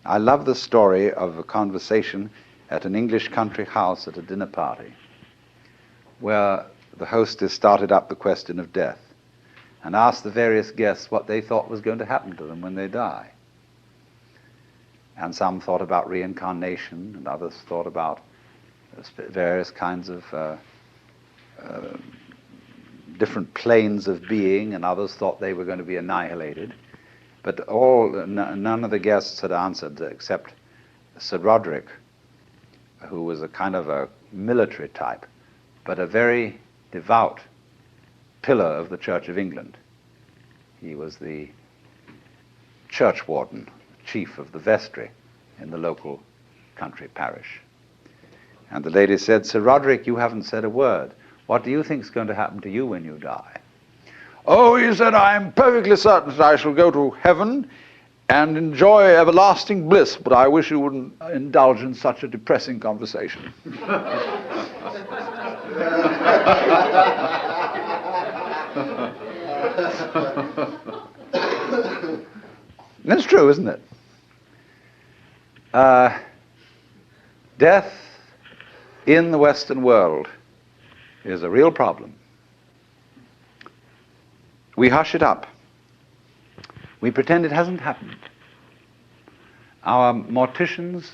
I love the story of a conversation at an English country house at a dinner party, where the hostess started up the question of death and asked the various guests what they thought was going to happen to them when they die. And some thought about reincarnation, and others thought about various kinds of different planes of being, and others thought they were going to be annihilated. But none of the guests had answered except Sir Roderick, who was a kind of a military type, but a very devout pillar of the Church of England. He was the church warden, chief of the vestry in the local country parish. And the lady said, "Sir Roderick, you haven't said a word. What do you think is going to happen to you when you die?" "Oh," he said, "I am perfectly certain that I shall go to heaven and enjoy everlasting bliss, but I wish you wouldn't indulge in such a depressing conversation." That's true, isn't it? Death in the Western world is a real problem. We hush it up. We pretend it hasn't happened. Our morticians,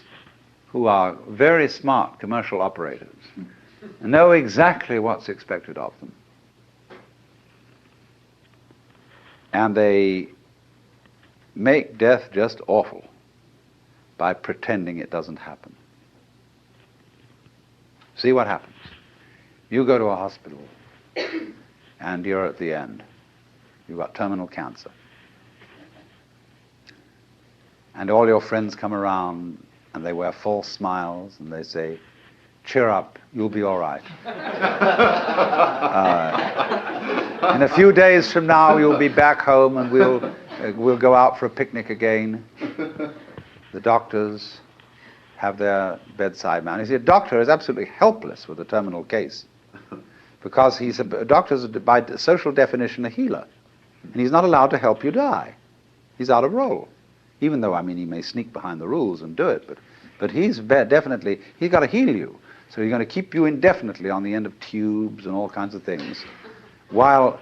who are very smart commercial operators, know exactly what's expected of them. And they make death just awful by pretending it doesn't happen. See what happens. You go to a hospital and you're at the end. You've got terminal cancer. And all your friends come around and they wear false smiles and they say, "Cheer up, you'll be all right. In a few days from now, you'll be back home and we'll go out for a picnic again." The doctors have their bedside man. You see, a doctor is absolutely helpless with a terminal case because a doctor's, by social definition, a healer. And he's not allowed to help you die. He's out of role. Even though, he may sneak behind the rules and do it, but he's definitely, he's got to heal you. So he's going to keep you indefinitely on the end of tubes and all kinds of things, while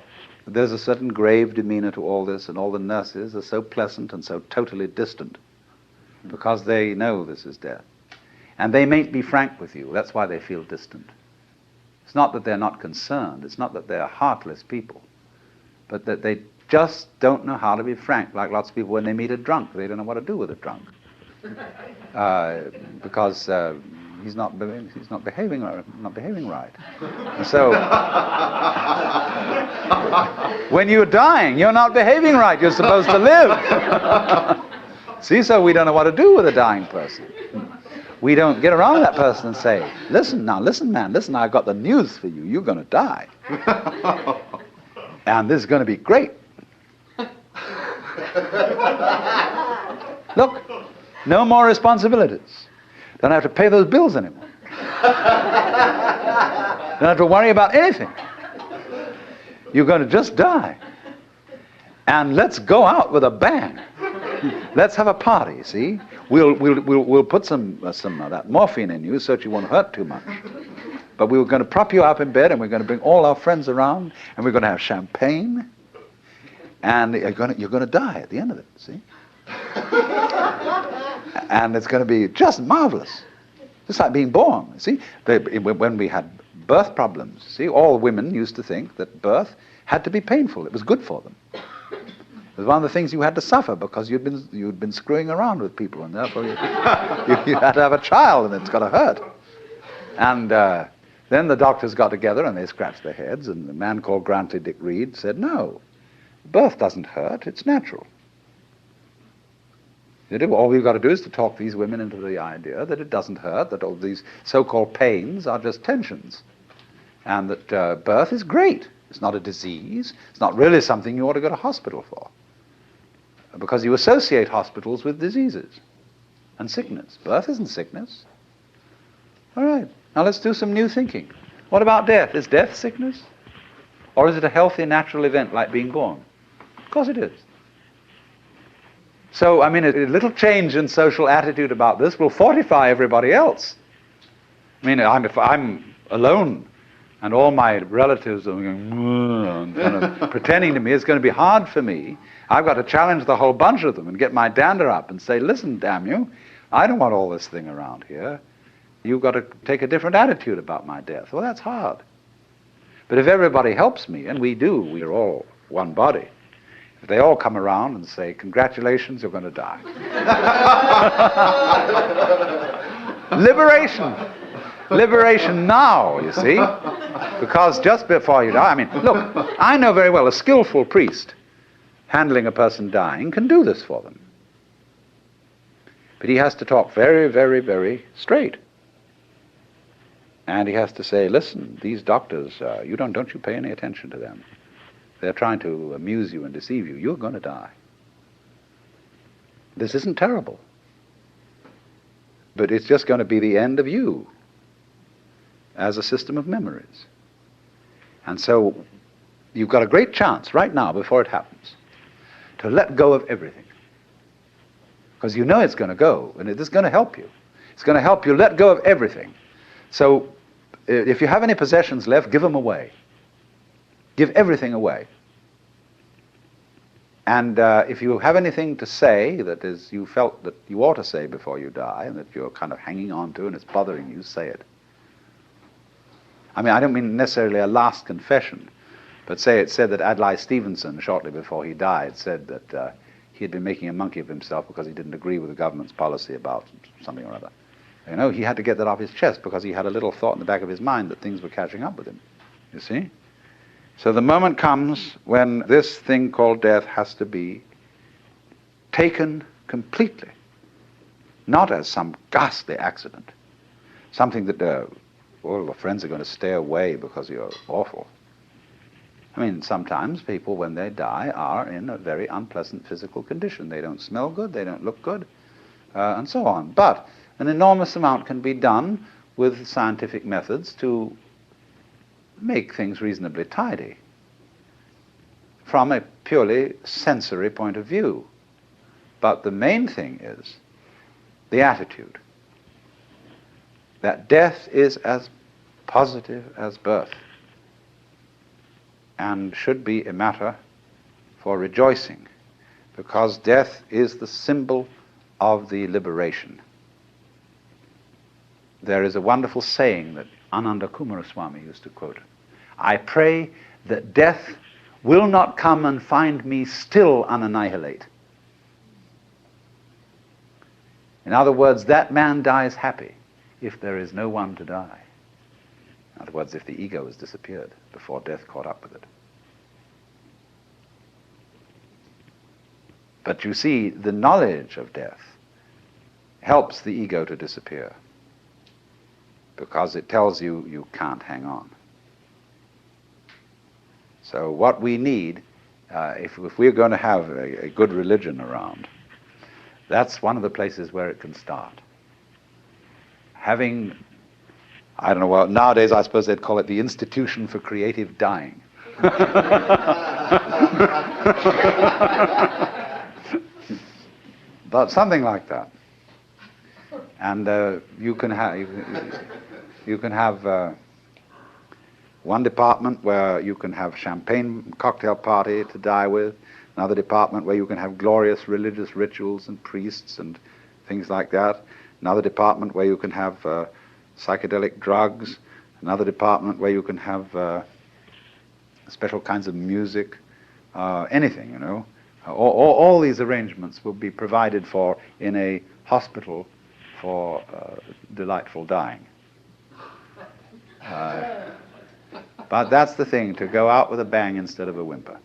there's a certain grave demeanor to all this, and all the nurses are so pleasant and so totally distant because they know this is death. And they mayn't be frank with you. That's why they feel distant. It's not that they're not concerned. It's not that they're heartless people, but that they just don't know how to be frank, like lots of people when they meet a drunk. They don't know what to do with a drunk because he's not behaving right. And so when you're dying, you're not behaving right. You're supposed to live. See, so we don't know what to do with a dying person. We don't get around that person and say, listen, man, I've got the news for you. You're going to die. And this is going to be great. Look, no more responsibilities. Don't have to pay those bills anymore. Don't have to worry about anything. You're going to just die. And let's go out with a bang. Let's have a party, see? We'll put some of that morphine in you so that you won't hurt too much. But we're going to prop you up in bed, and we're going to bring all our friends around, and we're going to have champagne, and you're going to die at the end of it, see? And it's going to be just marvelous. Just like being born, see? When we had birth problems, see, all women used to think that birth had to be painful. It was good for them. It was one of the things you had to suffer because you'd been screwing around with people, and therefore you had to have a child, and it's got to hurt. And then the doctors got together and they scratched their heads, and the man called Grantley Dick Reed said, "No, birth doesn't hurt, it's natural." All we've got to do is to talk these women into the idea that it doesn't hurt, that all these so-called pains are just tensions, and that birth is great. It's not a disease. It's not really something you ought to go to hospital for, because you associate hospitals with diseases and sickness. Birth isn't sickness. All right, now let's do some new thinking. What about death? Is death sickness? Or is it a healthy, natural event like being born? Of course it is. So, I mean, a little change in social attitude about this will fortify everybody else. I mean, if I'm alone and all my relatives are going, and kind of pretending to me, it's going to be hard for me. I've got to challenge the whole bunch of them and get my dander up and say, listen, damn you, I don't want all this thing around here. You've got to take a different attitude about my death. Well, that's hard. But if everybody helps me, and we do, we're all one body, if they all come around and say, congratulations, you're going to die. Liberation. Liberation now, you see. Because just before you die, I mean, look, I know very well a skillful priest handling a person dying can do this for them. But he has to talk very, very, very straight. And he has to say, listen, these doctors, don't you pay any attention to them. They're trying to amuse you and deceive you. You're going to die. This isn't terrible. But it's just going to be the end of you as a system of memories. And so you've got a great chance right now, before it happens, to let go of everything. Because you know it's going to go, and it is going to help you. It's going to help you let go of everything. So if you have any possessions left, give them away. Give everything away. And if you have anything to say that is you felt that you ought to say before you die, and that you're kind of hanging on to and it's bothering you, say it. I mean, I don't mean necessarily a last confession, but say it said that Adlai Stevenson, shortly before he died, said that he had been making a monkey of himself because he didn't agree with the government's policy about something or other. You know, he had to get that off his chest because he had a little thought in the back of his mind that things were catching up with him, you see? So the moment comes when this thing called death has to be taken completely, not as some ghastly accident, something that all the friends are going to stay away because you're awful. I mean, sometimes people, when they die, are in a very unpleasant physical condition. They don't smell good, they don't look good, and so on. But an enormous amount can be done with scientific methods to make things reasonably tidy from a purely sensory point of view. But the main thing is the attitude that death is as positive as birth and should be a matter for rejoicing, because death is the symbol of the liberation. There is a wonderful saying that Ananda Kumaraswamy used to quote. I pray that death will not come and find me still unannihilate. In other words, that man dies happy if there is no one to die. In other words, if the ego has disappeared before death caught up with it. But you see, the knowledge of death helps the ego to disappear, because it tells you you can't hang on. So what we need, if we're going to have a good religion around, that's one of the places where it can start. Having, I don't know, well, nowadays I suppose they'd call it the Institution for Creative Dying. But something like that. And you can have one department where you can have champagne cocktail party to die with, another department where you can have glorious religious rituals and priests and things like that, another department where you can have psychedelic drugs, another department where you can have special kinds of music, anything, you know. All these arrangements will be provided for in a hospital for delightful dying. But that's the thing, to go out with a bang instead of a whimper.